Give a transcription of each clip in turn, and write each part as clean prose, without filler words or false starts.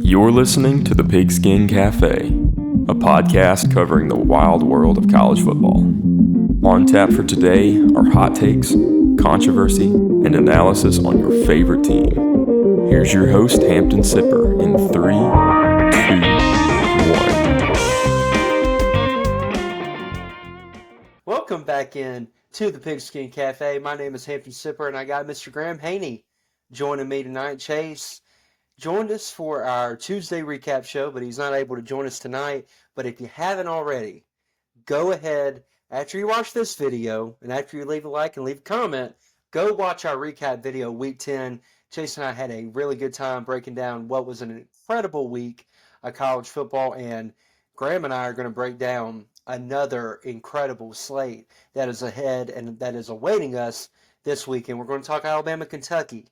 You're listening to the Pigskin Cafe, a podcast covering the wild world of college football. On tap for today are hot takes, controversy, and analysis on your favorite team. Here's your host, Hampton Sipper, in 3, 2, 1. Welcome back in to the Pigskin Cafe. My name is Hampton Sipper, and I got Mr. Graham Haney joining me tonight. Chase joined us for our Tuesday recap show, but he's not able to join us tonight. But if you haven't already, go ahead, after you watch this video, and after you leave a like and leave a comment, go watch our recap video, Week 10. Chase and I had a really good time breaking down what was an incredible week of college football, and Graham and I are going to break down another incredible slate that is ahead and that is awaiting us this weekend. We're going to talk Alabama, Kentucky.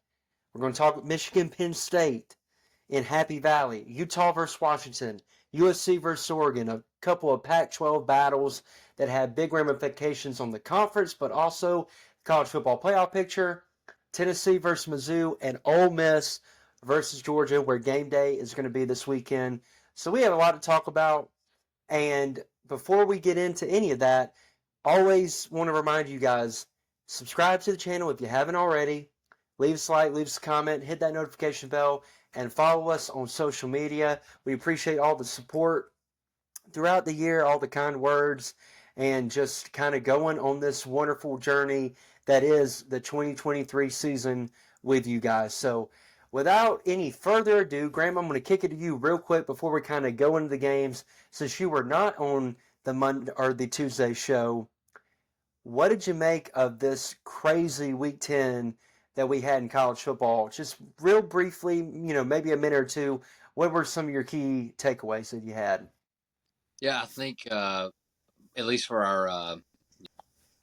We're going to talk Michigan, Penn State in Happy Valley, Utah versus Washington, USC versus Oregon, a couple of Pac-12 battles that had big ramifications on the conference, but also college football playoff picture, Tennessee versus Mizzou, and Ole Miss versus Georgia, where game day is going to be this weekend. So we have a lot to talk about, and before we get into any of that, always want to remind you guys, subscribe to the channel if you haven't already. Leave us a like, leave us a comment, hit that notification bell, and follow us on social media. We appreciate all the support throughout the year, all the kind words, and just kind of going on this wonderful journey that is the 2023 season with you guys. So without any further ado, Graham, I'm going to kick it to you real quick before we kind of go into the games. Since you were not on the Monday or the Tuesday show, what did you make of this crazy Week 10 that we had in college football? Just real briefly, maybe a minute or two, what were some of your key takeaways that you had? Yeah, I think at least for our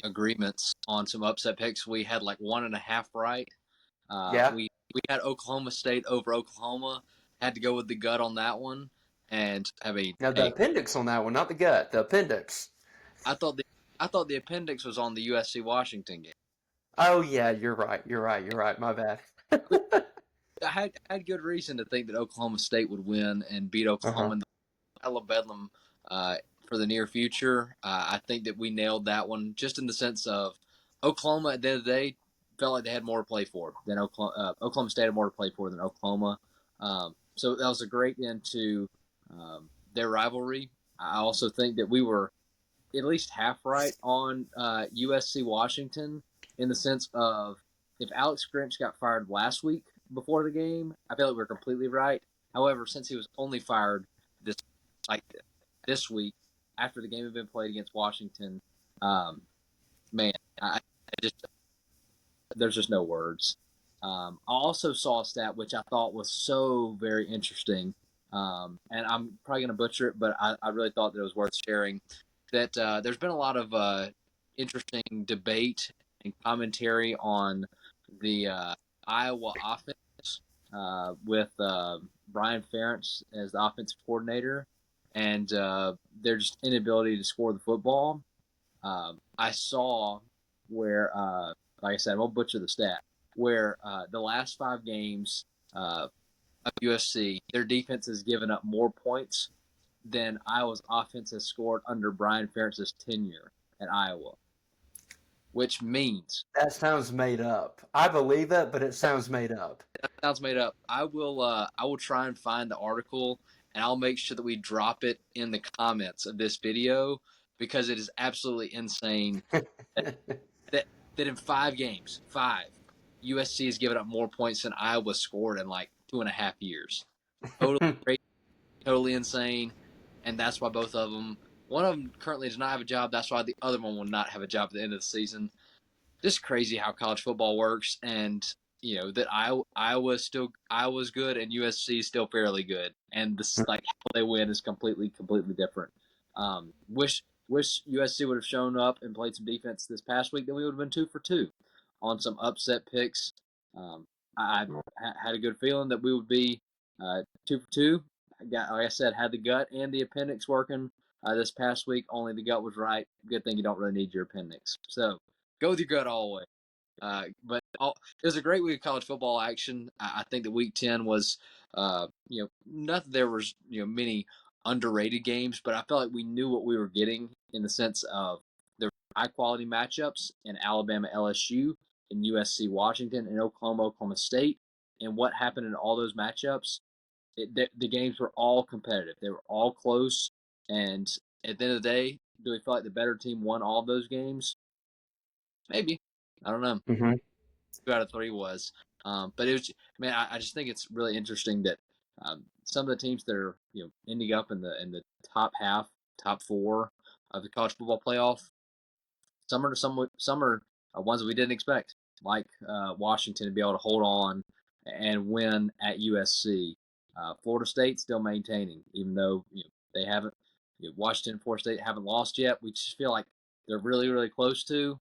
agreements on some upset picks, we had like 1.5 right. Yeah. We had Oklahoma State over Oklahoma. Had to go with the gut on that one, and Now the appendix on that one, not the gut, the appendix. I thought the appendix was on the USC Washington game. Oh yeah, you're right. My bad. I had good reason to think that Oklahoma State would win and beat Oklahoma in the Battle of Bedlam for the near future. I think that we nailed that one just in the sense of Oklahoma at the end of the day felt like they had more to play for than Oklahoma State had more to play for than Oklahoma. So that was a great end to their rivalry. I also think that we were at least half right on USC Washington in the sense of if Alex Grinch got fired last week before the game, I feel like we were completely right. However, since he was only fired this week after the game had been played against Washington, there's just no words. I also saw a stat which I thought was so very interesting, and I'm probably going to butcher it, but I really thought that it was worth sharing. That there's been a lot of interesting debate and commentary on the Iowa offense with Brian Ferentz as the offensive coordinator, and their just inability to score the football. I saw where, like I said, I won't butcher the stat, where the last 5 games of USC, their defense has given up more points than Iowa's offense has scored under Brian Ferentz's tenure at Iowa, which means that sounds made up. I believe it, but it sounds made up. That sounds made up. I will try and find the article, and I'll make sure that we drop it in the comments of this video because it is absolutely insane that in 5 games, USC has given up more points than Iowa scored in like 2.5 years. Totally crazy, totally insane, and that's why both of them. One of them currently does not have a job. That's why the other one will not have a job at the end of the season. Just crazy how college football works, and that Iowa's good and USC is still fairly good, and this like how they win is completely different. Wish USC would have shown up and played some defense this past week, then we would have been 2 for 2 on some upset picks. I had a good feeling that we would be 2 for 2. Like I said, had the gut and the appendix working this past week. Only the gut was right. Good thing you don't really need your appendix. So go with your gut all the way. But it was a great week of college football action. I think that Week 10 was, not that there was many underrated games, but I felt like we knew what we were getting in the sense of there were high quality matchups in Alabama LSU, in USC Washington, and Oklahoma State, and what happened in all those matchups. The games were all competitive. They were all close, and at the end of the day, do we feel like the better team won all of those games? Maybe. I don't know. Mm-hmm. 2 out of 3 was. But it was, man, I just think it's really interesting that some of the teams that are ending up in the top half, top 4 of the college football playoff, some are ones that we didn't expect, like Washington to be able to hold on and win at USC. Florida State still maintaining, even though they haven't. Washington and Florida State haven't lost yet. We just feel like they're really, really close to.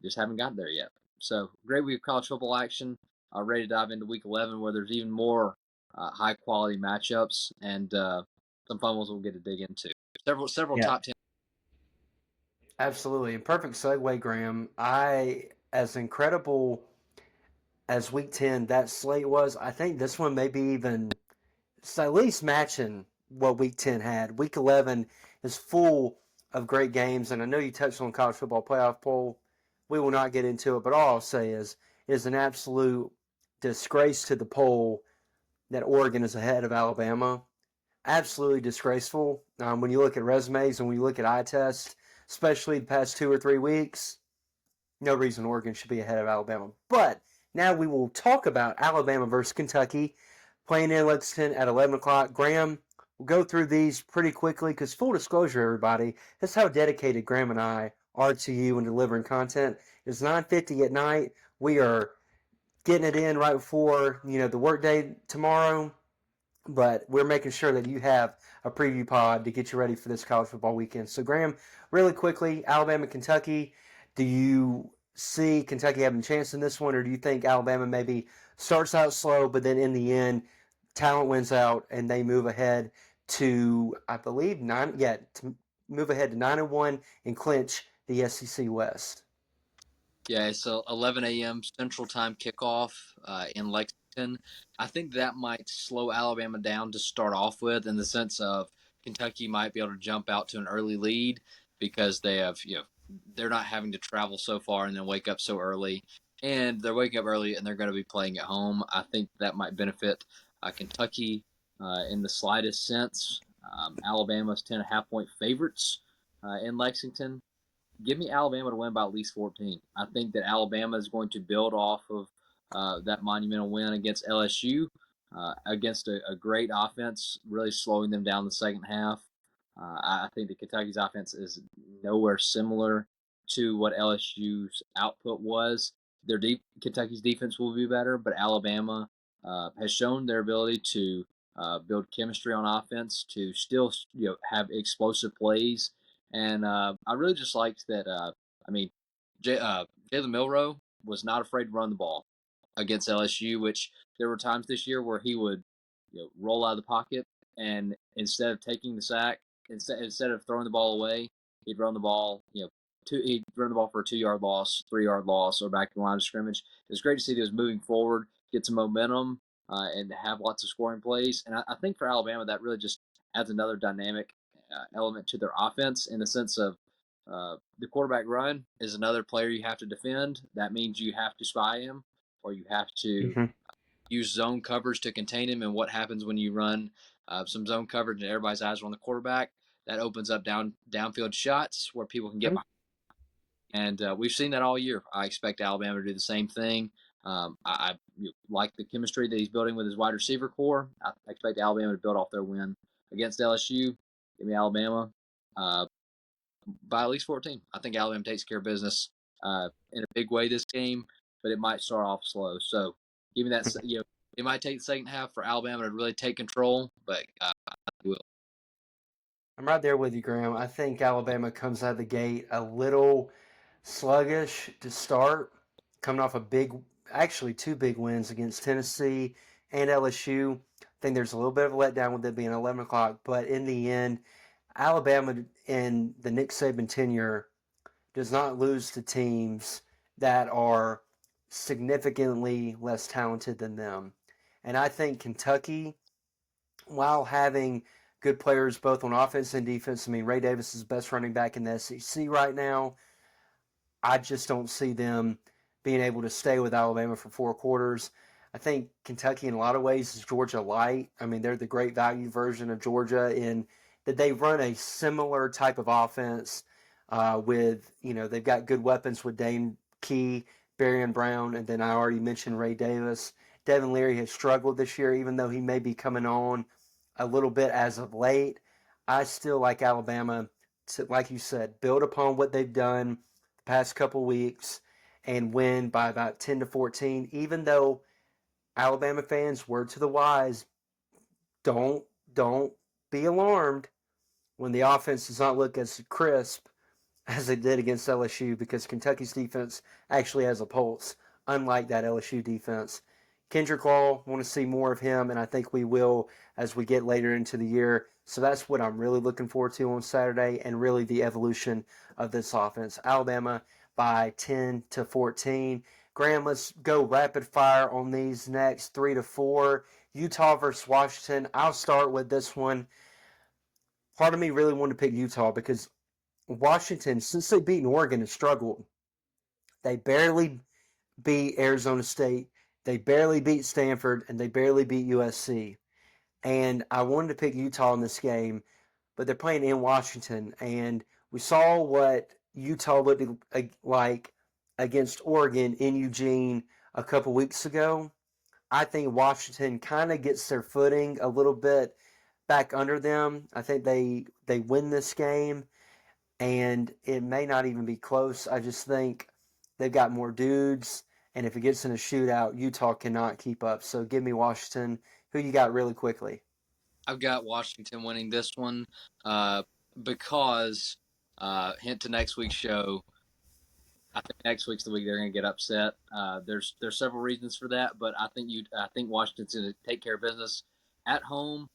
Just haven't gotten there yet. So great week of college football action. Ready to dive into Week 11, where there's even more high quality matchups and some fun ones we'll get to dig into. Several Yeah, top 10. absolutely. Perfect segue, Graham. As incredible as Week 10 that slate was, I think this one may be even at least matching what Week 10 had. Week 11 is full of great games, and I know you touched on college football playoff poll. We will not get into it, but all I'll say is it is an absolute disgrace to the poll that Oregon is ahead of Alabama. Absolutely disgraceful. When you look at resumes and when you look at eye tests, especially the past 2 or 3 weeks, no reason Oregon should be ahead of Alabama. But now we will talk about Alabama versus Kentucky playing in Lexington at 11 o'clock. Graham, we'll go through these pretty quickly because, full disclosure, everybody, that's how dedicated Graham and I are to you in delivering content. It's 9:50 at night. We are getting it in right before the workday tomorrow, but we're making sure that you have a preview pod to get you ready for this college football weekend. So, Graham, really quickly, Alabama, Kentucky, do you see Kentucky having a chance in this one, or do you think Alabama maybe starts out slow, but then in the end, talent wins out and they move ahead to, I believe, to move ahead to 9-1 and clinch the SEC West? Yeah, so 11 a.m. Central Time kickoff in Lexington. I think that might slow Alabama down to start off with, in the sense of Kentucky might be able to jump out to an early lead because they're not having to travel so far and then wake up so early, and they're waking up early and they're going to be playing at home. I think that might benefit Kentucky in the slightest sense. Alabama's 10.5 point favorites in Lexington. Give me Alabama to win by at least 14. I think that Alabama is going to build off of that monumental win against LSU, against a great offense, really slowing them down the second half. I think that Kentucky's offense is nowhere similar to what LSU's output was. Kentucky's defense will be better, but Alabama has shown their ability to build chemistry on offense, to still have explosive plays, and I really just liked that. I mean, Jalen Milroe was not afraid to run the ball against LSU, which there were times this year where he would roll out of the pocket, and instead of taking the sack, instead of throwing the ball away, he'd run the ball. He'd run the ball for a 2 yard loss, 3 yard loss, or back to the line of scrimmage. It was great to see that he was moving forward, get some momentum, and have lots of scoring plays. And I think for Alabama, that really just adds another dynamic element to their offense, in the sense of the quarterback run is another player you have to defend. That means you have to spy him, or you have to Mm-hmm. use zone coverage to contain him. And what happens when you run some zone coverage and everybody's eyes are on the quarterback? That opens up downfield shots where people can get behind. And we've seen that all year. I expect Alabama to do the same thing. I like the chemistry that he's building with his wide receiver core. I expect Alabama to build off their win against LSU. Give me Alabama by at least 14. I think Alabama takes care of business in a big way this game, but it might start off slow. So give me that. It might take the second half for Alabama to really take control, but I will. I'm right there with you, Graham. I think Alabama comes out of the gate a little sluggish to start, coming off actually 2 big wins against Tennessee and LSU. I think there's a little bit of a letdown with it being 11 o'clock, but in the end, Alabama in the Nick Saban tenure does not lose to teams that are significantly less talented than them. And I think Kentucky, while having good players both on offense and defense, I mean, Ray Davis is the best running back in the SEC right now. I just don't see them being able to stay with Alabama for 4 quarters. I think Kentucky, in a lot of ways, is Georgia light. I mean, they're the great value version of Georgia in that they run a similar type of offense with, they've got good weapons with Dane Key, Barry Brown, and then I already mentioned Ray Davis. Devin Leary has struggled this year, even though he may be coming on a little bit as of late. I still like Alabama to, like you said, build upon what they've done past couple weeks and win by about 10 to 14, even though Alabama fans, word to the wise, don't be alarmed when the offense does not look as crisp as it did against LSU, because Kentucky's defense actually has a pulse, unlike that LSU defense. Kendrick Law, want to see more of him, and I think we will as we get later into the year. So that's what I'm really looking forward to on Saturday, and really the evolution of this offense. Alabama by 10 to 14. Graham, let's go rapid fire on these next 3 to 4. Utah versus Washington. I'll start with this one. Part of me really wanted to pick Utah because Washington, since they beat Oregon, has struggled. They barely beat Arizona State, they barely beat Stanford, and they barely beat USC. And I wanted to pick Utah in this game, but they're playing in Washington, and we saw what Utah looked like against Oregon in Eugene a couple weeks ago. I think Washington kind of gets their footing a little bit back under them. I think they win this game, and it may not even be close. I just think they've got more dudes, and if it gets in a shootout, Utah cannot keep up. So give me Washington. Who you got really quickly? I've got Washington winning this one because, hint to next week's show, I think next week's the week they're going to get upset. There's several reasons for that, but I think Washington's going to take care of business at home.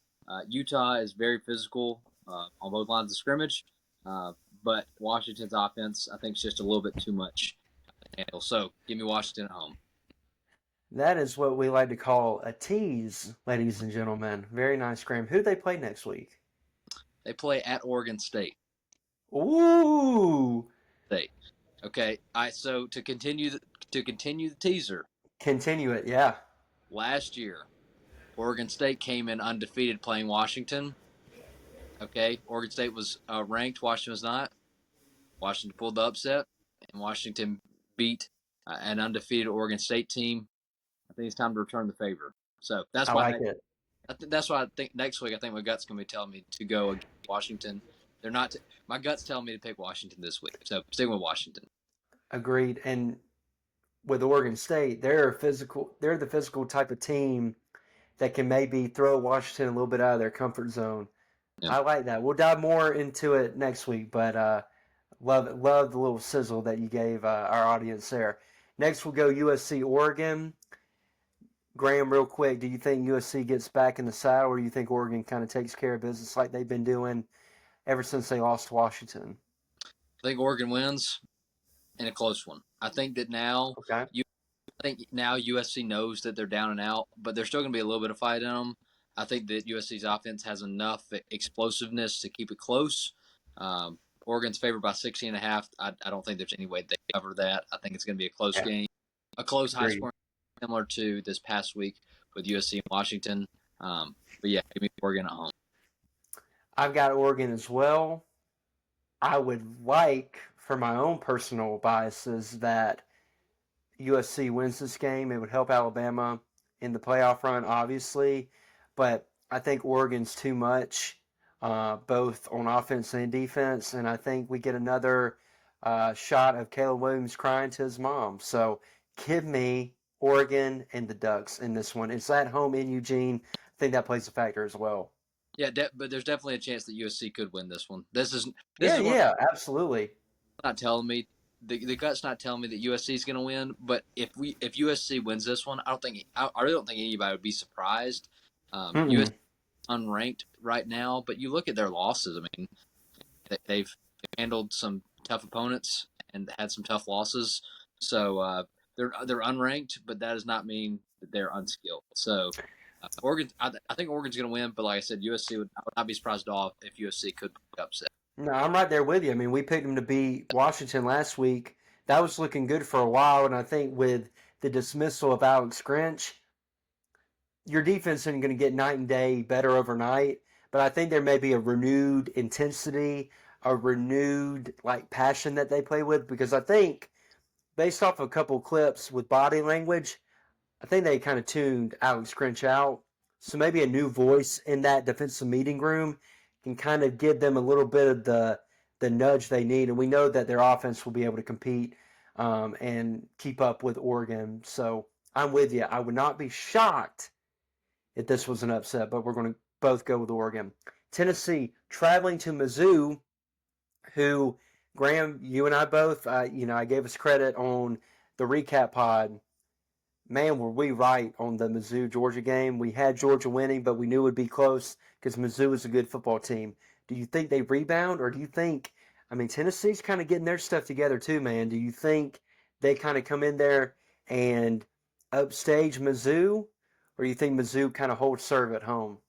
Utah is very physical on both lines of scrimmage, but Washington's offense I think is just a little bit too much to handle. So give me Washington at home. That is what we like to call a tease, ladies and gentlemen. Very nice, Graham. Who do they play next week? They play at Oregon State. Ooh! State. Okay. All right. So to continue the teaser, Continue it, yeah. last year Oregon State came in undefeated playing Washington. Okay, Oregon State was ranked. Washington was not. Washington pulled the upset, and Washington beat an undefeated Oregon State team. I think it's time to return the favor. So that's I why like it. that's why I think next week I think my gut's gonna be telling me to go against Washington. They're not. My gut's telling me to pick Washington this week. So sticking with Washington. Agreed. And with Oregon State, they're the physical type of team that can maybe throw Washington a little bit out of their comfort zone. Yeah. I like that. We'll dive more into it next week, but love it. Love the little sizzle that you gave our audience there. Next, we'll go USC Oregon. Graham, real quick, do you think USC gets back in the saddle, or do you think Oregon kind of takes care of business like they've been doing ever since they lost to Washington? I think Oregon wins in a close one. I think that now Okay. I think now USC knows that they're down and out, but there's still going to be a little bit of fight in them. I think that USC's offense has enough explosiveness to keep it close. Oregon's favored by 16.5. I don't think there's any way they cover that. I think it's going to be a close game, a close high Agreed. scoring, similar to this past week with USC and Washington. But yeah, give me Oregon at home. I've got Oregon as well. I would like, for my own personal biases, that USC wins this game. It would help Alabama in the playoff run, obviously, but I think Oregon's too much, both on offense and defense, and I think we get another shot of Caleb Williams crying to his mom. So give me Oregon and the Ducks in this one. It's at home in Eugene. I think that plays a factor as well. Yeah, but there's definitely a chance that USC could win this one. This is Yeah, absolutely. not telling me the gut's not telling me that USC is going to win. But if USC wins this one, I really don't think anybody would be surprised. USC unranked right now, but you look at their losses. I mean, they've handled some tough opponents and had some tough losses. So they're unranked, but that does not mean that they're unskilled. So Oregon, I think Oregon's going to win, but like I said, I would not be surprised at all if USC could upset. No, I'm right there with you. I mean, we picked them to beat Washington last week. That was looking good for a while, and I think with the dismissal of Alex Grinch, your defense isn't going to get night and day better overnight. But I think there may be a renewed intensity, a renewed passion that they play with, because I think based off a couple clips with body language, I think they kind of tuned Alex Grinch out. So maybe a new voice in that defensive meeting room can kind of give them a little bit of the nudge they need. And we know that their offense will be able to compete and keep up with Oregon. So I'm with you. I would not be shocked if this was an upset, but we're going to both go with Oregon. Tennessee traveling to Mizzou, who, Graham, you and I both, I gave us credit on the recap pod. Man, were we right on the Mizzou-Georgia game. We had Georgia winning, but we knew it would be close because Mizzou is a good football team. Do you think they rebound, or do you think, Tennessee's kind of getting their stuff together too, man. Do you think they kind of come in there and upstage Mizzou, or do you think Mizzou kind of holds serve at home?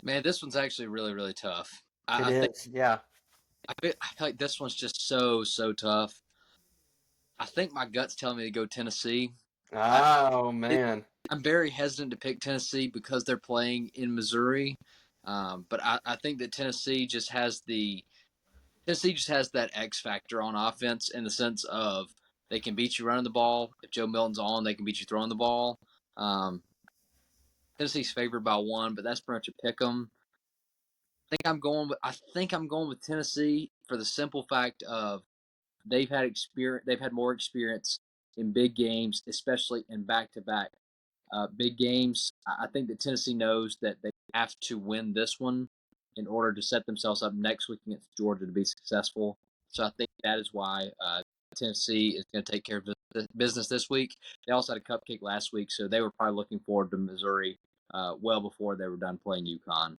Man, this one's actually really, really tough. It I think is, yeah. I feel like this one's just so tough. I think my gut's telling me to go Tennessee. I, Oh, man. I'm very hesitant to pick Tennessee because they're playing in Missouri, but I think that Tennessee just has that X factor on offense in the sense of they can beat you running the ball. If Joe Milton's on, they can beat you throwing the ball. Um, Tennessee's favored by 1, but that's pretty much a pick 'em. I think I'm going with Tennessee for the simple fact of they've had experience. They've had more experience in big games, especially in back-to-back big games. I think that Tennessee knows that they have to win this one in order to set themselves up next week against Georgia to be successful. So I think that is why Tennessee is going to take care of business this week. They also had a cupcake last week, so they were probably looking forward to Missouri well before they were done playing UConn.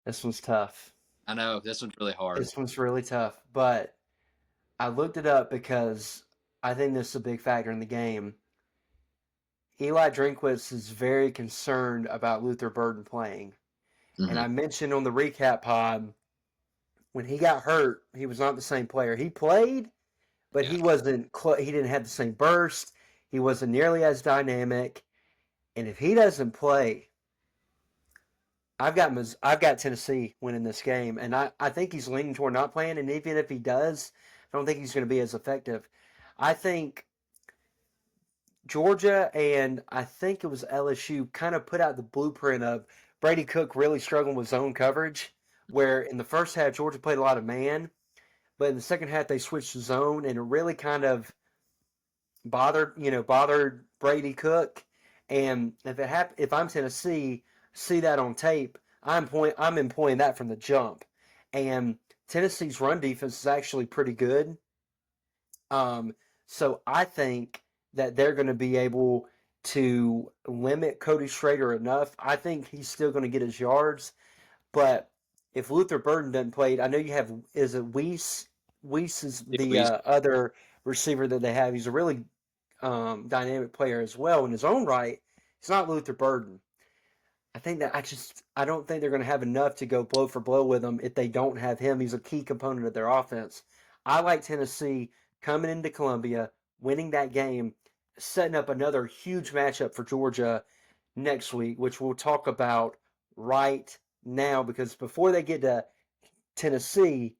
This one's tough. I know this one's really hard. This one's really tough, but I looked it up because I think this is a big factor in the game. Eli Drinkwitz is very concerned about Luther Burden playing. And I mentioned on the recap pod, when he got hurt, he was not the same player. He played, but he wasn't. He didn't have the same burst. He wasn't nearly as dynamic. And if he doesn't play, I've got Tennessee winning this game, and I think he's leaning toward not playing. And even if he does, I don't think he's going to be as effective. I think Georgia and I think it was LSU kind of put out the blueprint of Brady Cook really struggling with zone coverage, where in the first half Georgia played a lot of man, but in the second half they switched to zone, and it really kind of bothered Brady Cook. And if I'm Tennessee, see that on tape, I'm employing that from the jump. And Tennessee's run defense is actually pretty good. So I think that they're going to be able to limit Cody Schrader enough. I think he's still going to get his yards, but if Luther Burden doesn't play, I know you have, is it Weiss? Weiss is the other receiver that they have. He's a really dynamic player as well in his own right. He's not Luther Burden. I don't think they're going to have enough to go blow for blow with him if they don't have him. He's a key component of their offense. I like Tennessee coming into Columbia, winning that game, setting up another huge matchup for Georgia next week, which we'll talk about right now, because before they get to Tennessee,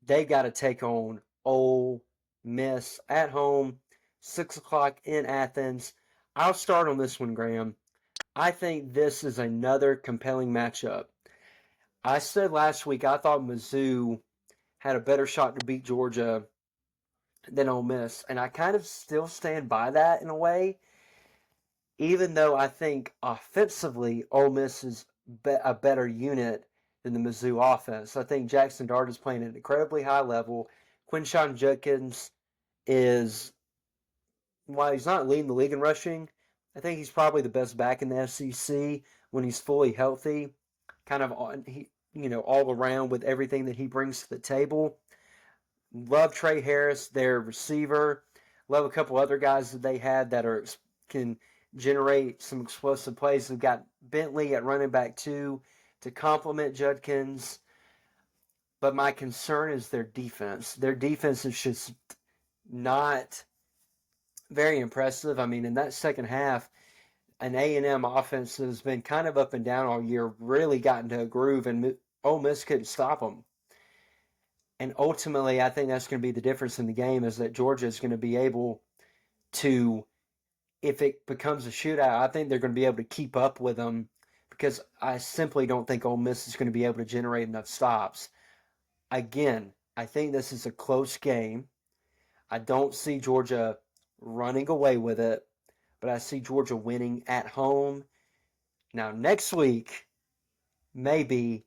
they got to take on Ole Miss at home, 6 o'clock in Athens. I'll start on this one, Graham. I think this is another compelling matchup. I said last week I thought Mizzou had a better shot to beat Georgia than Ole Miss, and I kind of still stand by that in a way, even though I think offensively Ole Miss is a better unit than the Mizzou offense. I think Jackson Dart is playing at an incredibly high level. Quinshon Judkins is, while he's not leading the league in rushing, I think he's probably the best back in the SEC when he's fully healthy, kind of all around with everything that he brings to the table. Love Trey Harris, their receiver. Love a couple other guys that they had that can generate some explosive plays. They've got Bentley at running back too to complement Judkins. But my concern is their defense. Their defense is just not very impressive. I mean, in that second half, an A&M offense that has been kind of up and down all year really got into a groove, and Ole Miss couldn't stop them. And ultimately, I think that's going to be the difference in the game is that Georgia is going to be able to, if it becomes a shootout, I think they're going to be able to keep up with them because I simply don't think Ole Miss is going to be able to generate enough stops. Again, I think this is a close game. I don't see Georgia running away with it, but I see Georgia winning at home. Now, next week, maybe,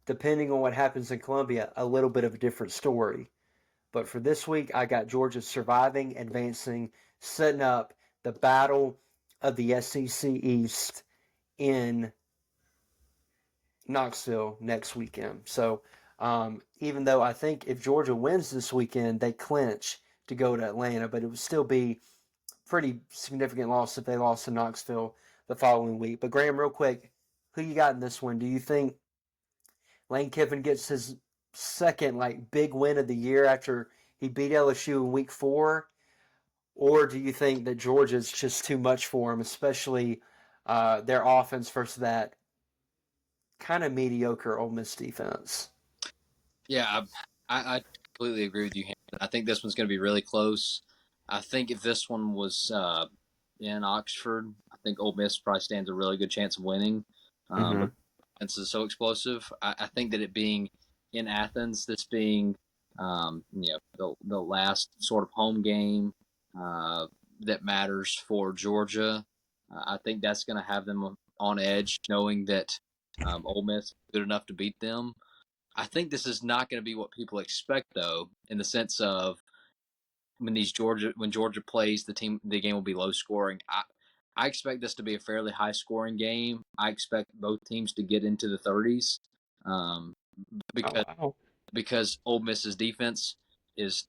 depending on what happens in Columbia, a little bit of a different story. But for this week, I got Georgia surviving, advancing, setting up the battle of the SEC East in Knoxville next weekend. So even though I think if Georgia wins this weekend, they clinch to go to Atlanta, but it would still be pretty significant loss if they lost to Knoxville the following week. But Graham, real quick, who you got in this one? Do you think Lane Kiffin gets his second big win of the year after he beat LSU in week 4? Or do you think that Georgia's just too much for him, especially their offense versus that kind of mediocre Ole Miss defense? Yeah, I completely agree with you, Hampton. I think this one's going to be really close. I think if this one was in Oxford, I think Ole Miss probably stands a really good chance of winning. Mm-hmm. This is so explosive. I think that it being in Athens, this being the last sort of home game that matters for Georgia, I think that's going to have them on edge, knowing that Ole Miss is good enough to beat them. I think this is not going to be what people expect, though, in the sense of when Georgia plays, the game will be low scoring. I expect this to be a fairly high scoring game. I expect both teams to get into the 30s, um, Oh, because wow. Ole Miss's defense is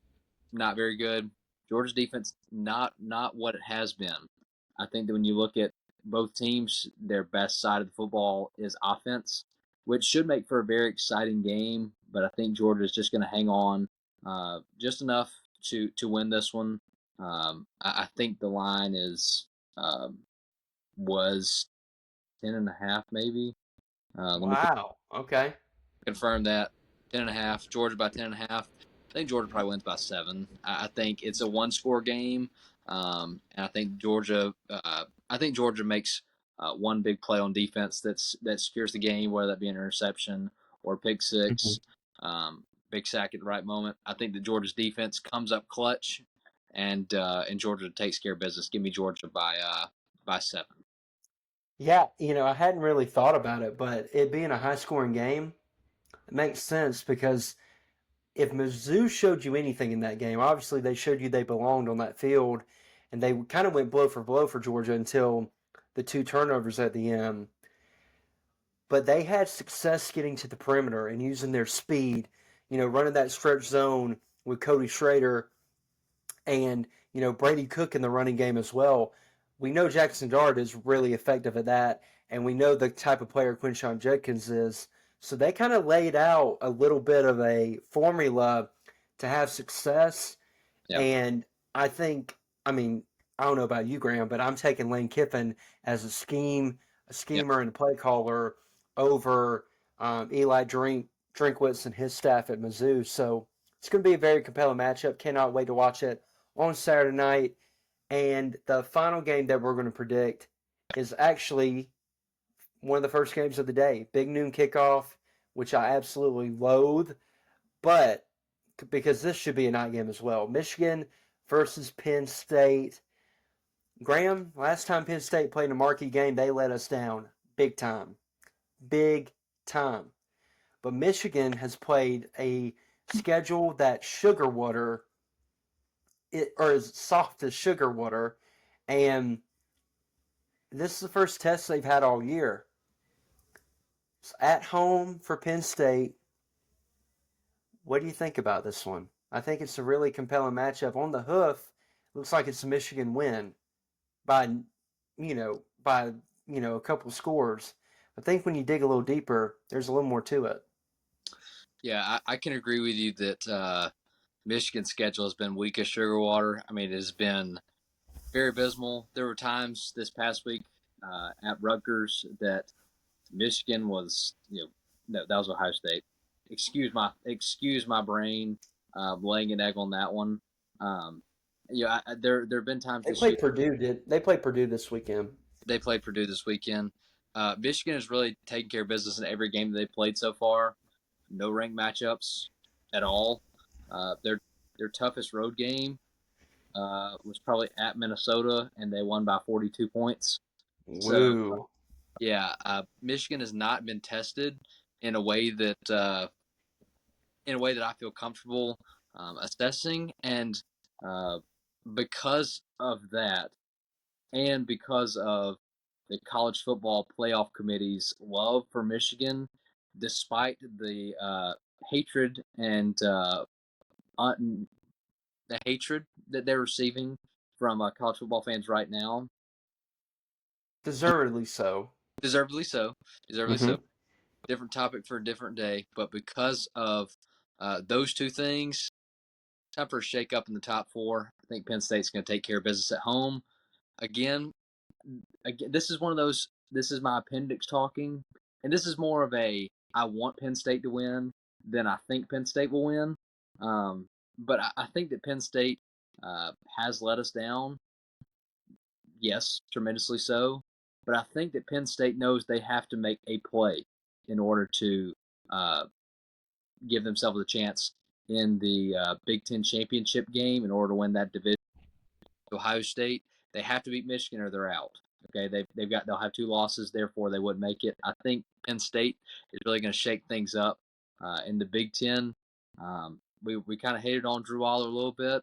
not very good. Georgia's defense not what it has been. I think that when you look at both teams, their best side of the football is offense, which should make for a very exciting game. But I think Georgia is just going to hang on just enough to win this one. I think the line was 10.5 maybe. Let me Wow. Okay. confirm that 10.5. Georgia by 10.5. I think Georgia probably wins by 7. I think it's a one-score game, and I think Georgia. I think Georgia makes one big play on defense that secures the game, whether that be an interception or a pick Mm-hmm. six, big sack at the right moment. I think that Georgia's defense comes up clutch, and Georgia takes care of business. Give me Georgia by 7. Yeah, I hadn't really thought about it, but it being a high scoring game, it makes sense because if Mizzou showed you anything in that game, obviously they showed you they belonged on that field, and they kind of went blow for Georgia until the 2 turnovers at the end. But they had success getting to the perimeter and using their speed, running that stretch zone with Cody Schrader and, Brady Cook in the running game as well. We know Jackson Dart is really effective at that, and we know the type of player Quinshon Judkins is. So they kind of laid out a little bit of a formula to have success. Yep. And I mean, I don't know about you, Graham, but I'm taking Lane Kiffin as a Yep. schemer and a play caller over Eli Drinkwitz and his staff at Mizzou. So it's going to be a very compelling matchup. Cannot wait to watch it on Saturday night. And the final game that we're going to predict is actually one of the first games of the day. Big noon kickoff, which I absolutely loathe, but because this should be a night game as well. Michigan versus Penn State. Graham, last time Penn State played in a marquee game, they let us down big time. Big time. But Michigan has played a schedule that sugar water, or as soft as sugar water, and this is the first test they've had all year. It's at home for Penn State. What do you think about this one? I think it's a really compelling matchup. On the hoof, looks like it's a Michigan win by, a couple scores. I think when you dig a little deeper, there's a little more to it. Yeah, I can agree with you that Michigan's schedule has been weak as sugar water. I mean, it has been very abysmal. There were times this past week at Rutgers that Michigan was, no, that was Ohio State. Excuse my brain, laying an egg on that one. There have been times They this year played Purdue. They played Purdue this weekend? they played Purdue this weekend. Michigan has really taken care of business in every game that they played so far. No ranked matchups at all. Their toughest road game was probably at Minnesota, and they won by 42 points. So Woo. yeah, Michigan has not been tested in a way that I feel comfortable assessing, and uh, because of that, and because of the college football playoff committee's love for Michigan, despite the hatred and the hatred that they're receiving from college football fans right now, Deservedly so. deservedly so, deservedly Mm-hmm. so. Different topic for a different day, but because of those two things, time for a shake up in the top four. I think Penn State's going to take care of business at home. Again, this is one of those. This is my appendix talking, and this is more of a I want Penn State to win than I think Penn State will win. But I think that Penn State has let us down. Yes, tremendously so. But I think that Penn State knows they have to make a play in order to uh, give themselves a chance in the Big Ten championship game in order to win that division. Ohio State, they have to beat Michigan or they're out. Okay, they'll have two losses, therefore they wouldn't make it. I think Penn State is really going to shake things up in the Big Ten. We kind of hated on Drew Aller a little bit.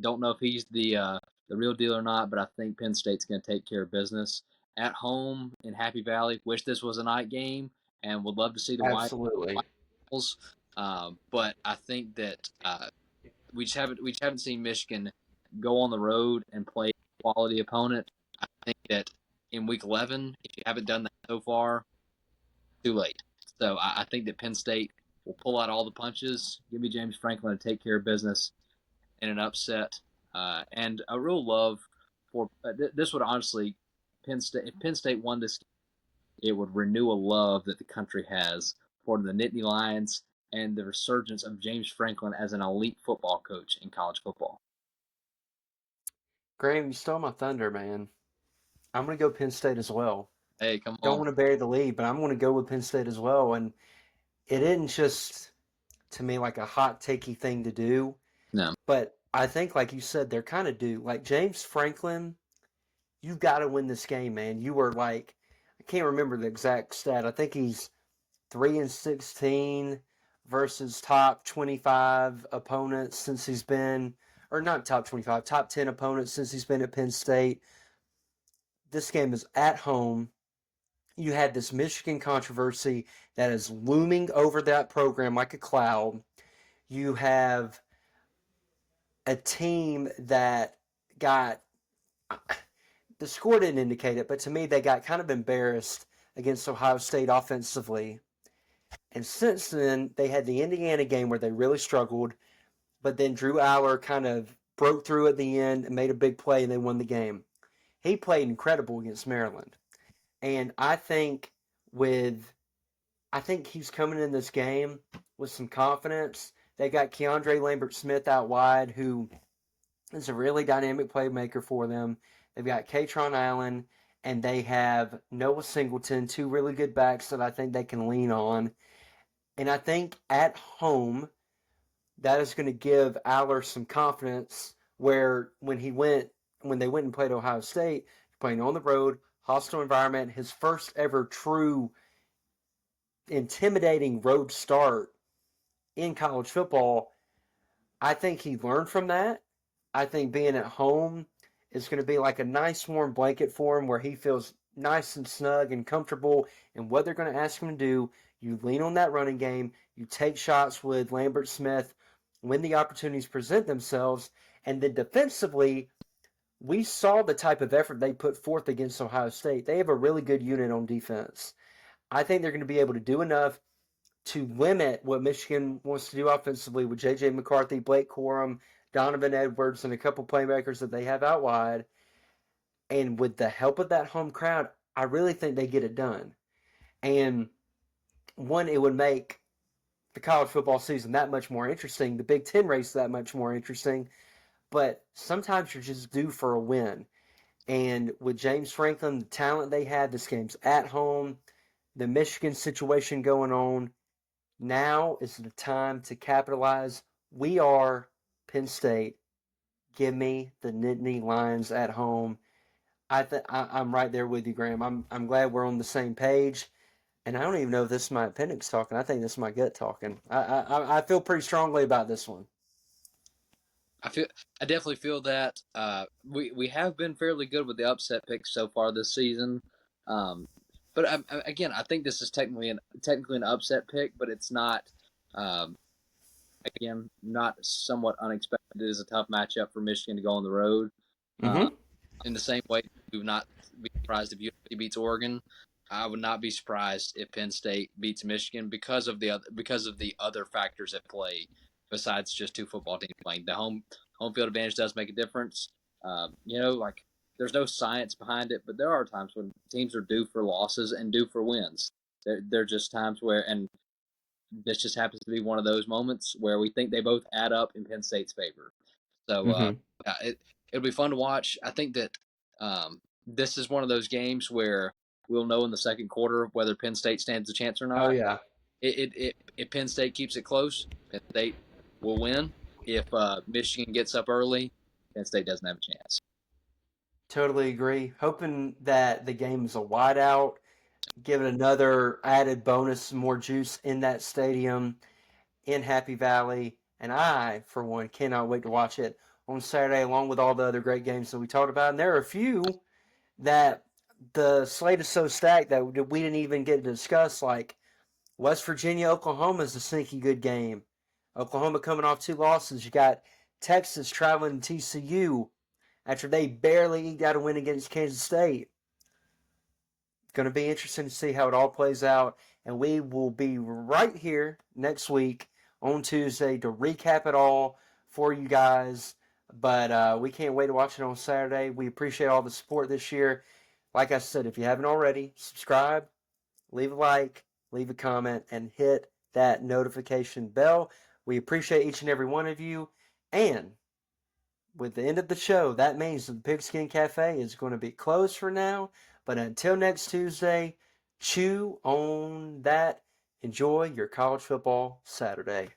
Don't know if he's the real deal or not, but I think Penn State's going to take care of business at home in Happy Valley. Wish this was a night game, and would love to see the Absolutely. White Bulls. But I think that we just haven't seen Michigan go on the road and play a quality opponent. I think that in week 11, if you haven't done that so far, too late. So I think that Penn State will pull out all the punches, give me James Franklin to take care of business in an upset, and a real love for this would honestly Penn State. If Penn State won this, it would renew a love that the country has for the Nittany Lions and the resurgence of James Franklin as an elite football coach in college football. Graham, you stole my thunder, man. I'm going to go Penn State as well. Hey, come Don't on. want to bury the lead, but I'm going to go with Penn State as well. And it isn't just, to me, like a hot takey thing to do, No. but I think, like you said, they're kind of due. Like James Franklin, you've got to win this game, man. You were like, I can't remember the exact stat. I think he's 3-16 versus top 25 opponents since he's been, or not top 25, top 10 opponents since he's been at Penn State. This game is at home. You had this Michigan controversy that is looming over that program like a cloud. You have a team that got, the score didn't indicate it, but to me, they got kind of embarrassed against Ohio State offensively. And since then, they had the Indiana game where they really struggled, but then Drew Aller kind of broke through at the end and made a big play, and they won the game. He played incredible against Maryland. And I think he's coming in this game with some confidence. They got Keandre Lambert-Smith out wide, who is a really dynamic playmaker for them. They've got Katron Allen, and they have Noah Singleton, two really good backs that I think they can lean on. And I think at home, that is going to give Aller some confidence where when they went and played Ohio State, playing on the road, hostile environment, his first ever true intimidating road start in college football, I think he learned from that. I think being at home is going to be like a nice warm blanket for him where he feels nice and snug and comfortable in what they're going to ask him to do. You lean on that running game. You take shots with Lambert Smith when the opportunities present themselves. And then defensively, we saw the type of effort they put forth against Ohio State. They have a really good unit on defense. I think they're going to be able to do enough to limit what Michigan wants to do offensively with J.J. McCarthy, Blake Corum, Donovan Edwards, and a couple playmakers that they have out wide. And with the help of that home crowd, I really think they get it done. And one, it would make the college football season that much more interesting, the Big Ten race that much more interesting. But sometimes you're just due for a win. And with James Franklin, the talent they had, this game's at home, the Michigan situation going on, now is the time to capitalize. We are Penn State. Give me the Nittany Lions at home. I'm right there with you, Graham. I'm glad we're on the same page. And I don't even know if this is my appendix talking. I think this is my gut talking. I feel pretty strongly about this one. I definitely feel that we have been fairly good with the upset picks so far this season. But again, I think this is technically an upset pick, but it's not. Again, not somewhat unexpected. It is a tough matchup for Michigan to go on the road. Mm-hmm. In the same way, we would not be surprised if USC beats Oregon. I would not be surprised if Penn State beats Michigan because of the other factors at play besides just two football teams playing. The home field advantage does make a difference. Like there's no science behind it, but there are times when teams are due for losses and due for wins. There are just times where, and this just happens to be one of those moments where we think they both add up in Penn State's favor. So it'll be fun to watch. I think that this is one of those games where we'll know in the second quarter whether Penn State stands a chance or not. Oh, yeah. If Penn State keeps it close, Penn State will win. If Michigan gets up early, Penn State doesn't have a chance. Totally agree. Hoping that the game is a wideout, give it another added bonus, more juice in that stadium in Happy Valley. And I, for one, cannot wait to watch it on Saturday along with all the other great games that we talked about. And there are a few that the slate is so stacked that we didn't even get to discuss, like West Virginia, Oklahoma is a sneaky good game. Oklahoma coming off 2 losses. You got Texas traveling to TCU after they barely got a win against Kansas State. It's going to be interesting to see how it all plays out. And we will be right here next week on Tuesday to recap it all for you guys. But we can't wait to watch it on Saturday. We appreciate all the support this year. Like I said, if you haven't already, subscribe, leave a like, leave a comment, and hit that notification bell. We appreciate each and every one of you. And with the end of the show, that means the Pigskin Cafe is going to be closed for now. But until next Tuesday, chew on that. Enjoy your college football Saturday.